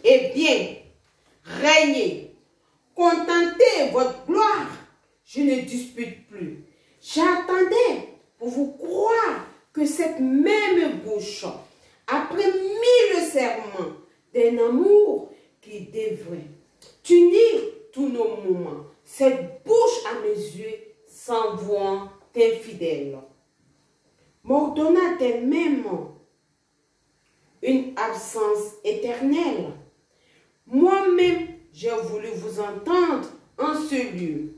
Eh bien, régnez, contentez votre gloire. Je ne dispute plus. J'attendais pour vous croire que cette même bouche, après 1000 serments d'un amour qui devrait unir tous nos moments, cette bouche à mes yeux s'envoie infidèle, m'ordonna elle-même une absence éternelle. Moi-même, j'ai voulu vous entendre en ce lieu.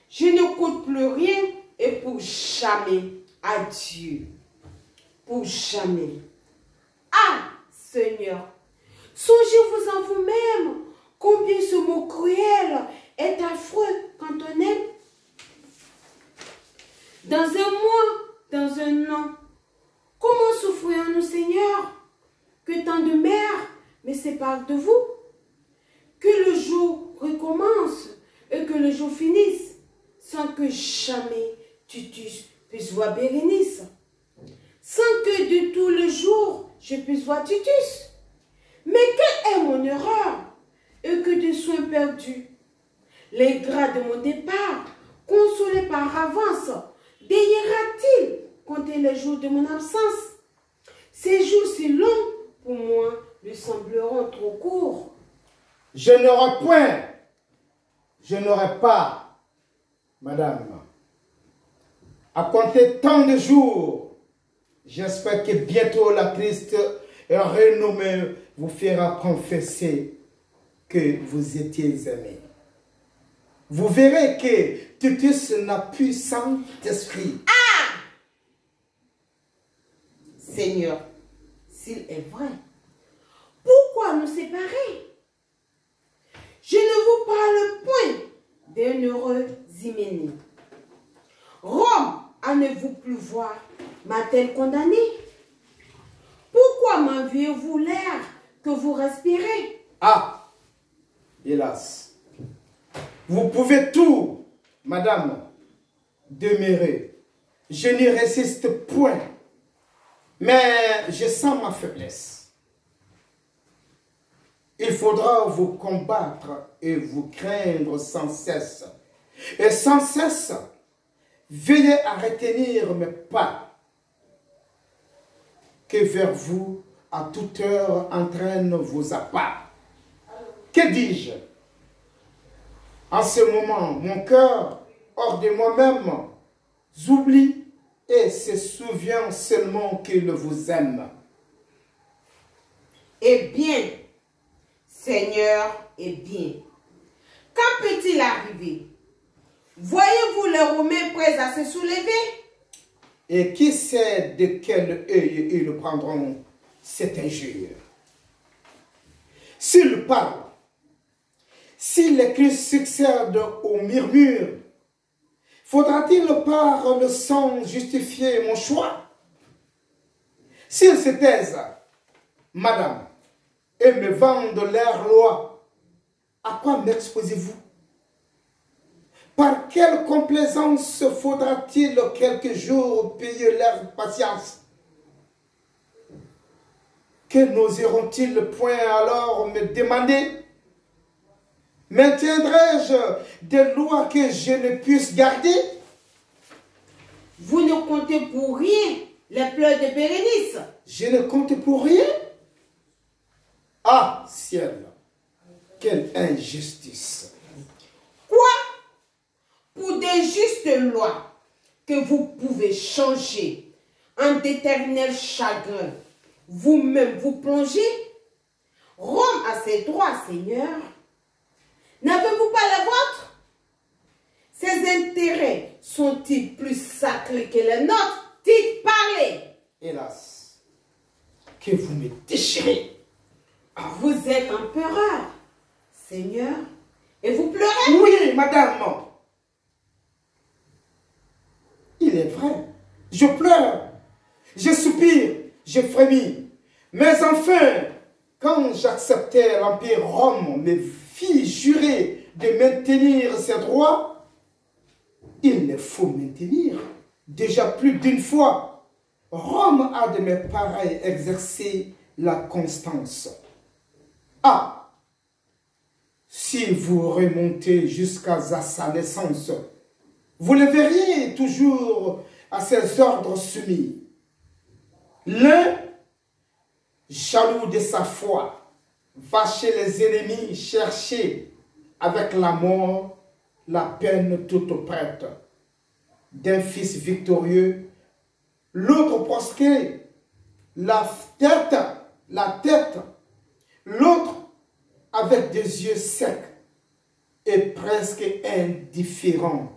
Je ne coûte plus rien et pour jamais à Dieu. Pour jamais. Ah, Seigneur, songez-vous en vous-même combien ce mot cruel est affreux quand on aime. Dans un mois, dans un an, comment souffrirons-nous, Seigneur, que tant de mers me séparent de vous? Que le jour recommence et que le jour finisse sans que jamais Titus puisse voir Bérénice, sans que de tout le jour je puisse voir Titus. Mais quelle est mon erreur et que de soins perdus? Les gras de mon départ, consolés par avance, daignera-t-il compter les jours de mon absence? Ces jours si longs, pour moi, lui sembleront trop courts. Je n'aurai pas, madame, à compter tant de jours. J'espère que bientôt la Christ renommée vous fera confesser que vous étiez aimés. Vous verrez que Titus n'a plus Saint-Esprit. Ah! Seigneur, s'il est vrai, pourquoi nous séparer? Je ne vous parle point d'un heureux Hyménée. Rome, à ne vous plus voir, m'a-t-elle condamné? Pourquoi m'enviez-vous l'air que vous respirez? Ah, hélas, vous pouvez tout, madame, demeurer. Je n'y résiste point, mais je sens ma faiblesse. Il faudra vous combattre et vous craindre sans cesse. Et sans cesse, veillez à retenir mes pas, que vers vous, à toute heure, entraînent vos appâts. Que dis-je? En ce moment, mon cœur, hors de moi-même, j'oublie et se souvient seulement qu'il vous aime. Eh bien, Seigneur, eh bien, quand peut-il arriver? Voyez-vous les Romains prêts à se soulever? Et qui sait de quel œil ils prendront cette injure? S'ils parlent, si les cris succèdent au murmure, faudra-t-il par le sang justifier mon choix? S'ils se taisent, madame, et me vendent leur loi, à quoi m'exposez-vous? Par quelle complaisance faudra-t-il quelques jours payer leur patience? Que n'oseront-ils point alors me demander? Maintiendrai-je des lois que je ne puisse garder? Vous ne comptez pour rien les pleurs de Bérénice. Je ne compte pour rien? Ah, ciel, quelle injustice! Quoi? Pour des justes lois que vous pouvez changer en d'éternels chagrins, vous-même vous plongez? Rome a ses droits, Seigneur. N'avez-vous pas les vôtres? Ses intérêts sont-ils plus sacrés que les nôtres? Dites, parlez. Hélas, que vous me déchirez. Vous êtes empereur, Seigneur, et vous pleurez? Oui, madame. Il est vrai, je pleure, je soupire, je frémis. Mais enfin, quand j'acceptais l'Empire Rome me fit jurer de maintenir ses droits, il les faut maintenir. Déjà plus d'une fois, Rome a de mes pareils exercé la constance. Ah, Si vous remontez jusqu'à sa naissance, vous le verriez toujours à ses ordres soumis. L'un, jaloux de sa foi, va chez les ennemis chercher avec la mort la peine toute prête d'un fils victorieux. L'autre prostré, la tête, l'autre avec des yeux secs et presque indifférents,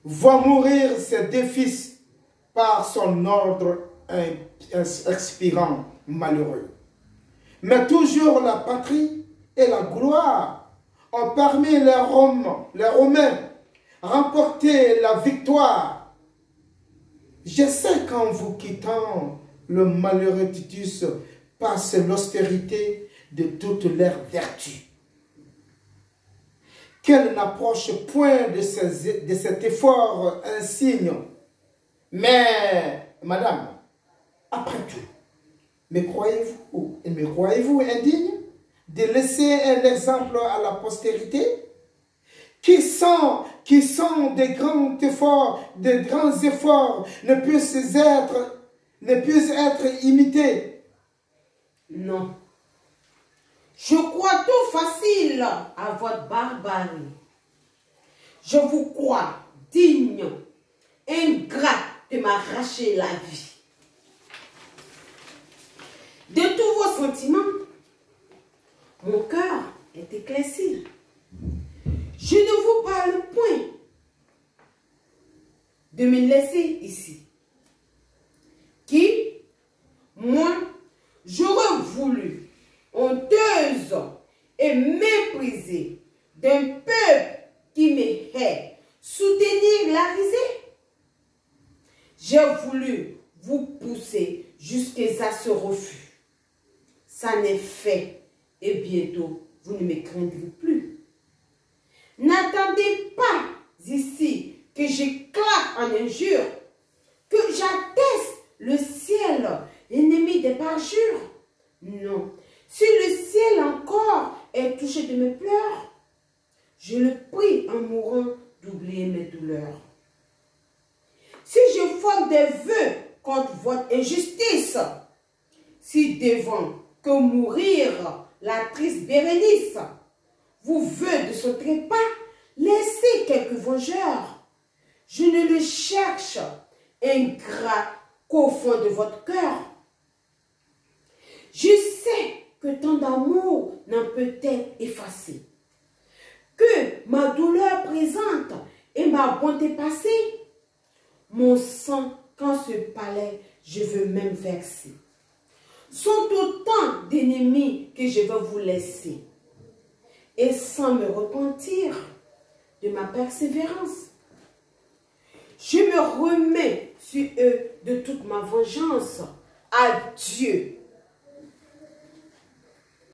voit mourir ses deux fils par son ordre expirant malheureux. Mais toujours la patrie et la gloire ont permis les Romains remporter la victoire. Je sais qu'en vous quittant, le malheureux Titus passe l'austérité de toutes leurs vertus. Qu'elle n'approche point de cet effort insigne. Mais, madame, après tout, me croyez-vous indigne de laisser un exemple à la postérité qui sans de grands efforts ne puissent être imités? Non. Je crois tout facile à votre barbarie. Je vous crois digne, ingrat de m'arracher la vie. De tous vos sentiments, mon cœur est éclairci. Je ne vous parle point de me laisser ici. Qui, moi, j'aurais voulu, honteuse et méprisée d'un peuple qui me hait, soutenir la risée. J'ai voulu vous pousser jusqu'à ce refus. Ça n'est fait et bientôt vous ne me craindrez plus. N'attendez pas ici que j'éclate en injure, que j'atteste le ciel, ennemi des parjures. Non, si le ciel encore est touché de mes pleurs, je le prie en mourant d'oublier mes douleurs. Si je forme des vœux contre votre injustice, si devant que mourir la triste Bérénice, vous veut de ce trépas, laissez quelques vengeurs. Je ne le cherche, ingrat, qu'au fond de votre cœur. Je sais que tant d'amour n'en peut être effacé, que ma douleur présente et ma bonté passée, mon sang, quand ce palais je veux même verser, sont autant d'ennemis que je veux vous laisser, et sans me repentir de ma persévérance. Je me remets sur eux de toute ma vengeance. Adieu,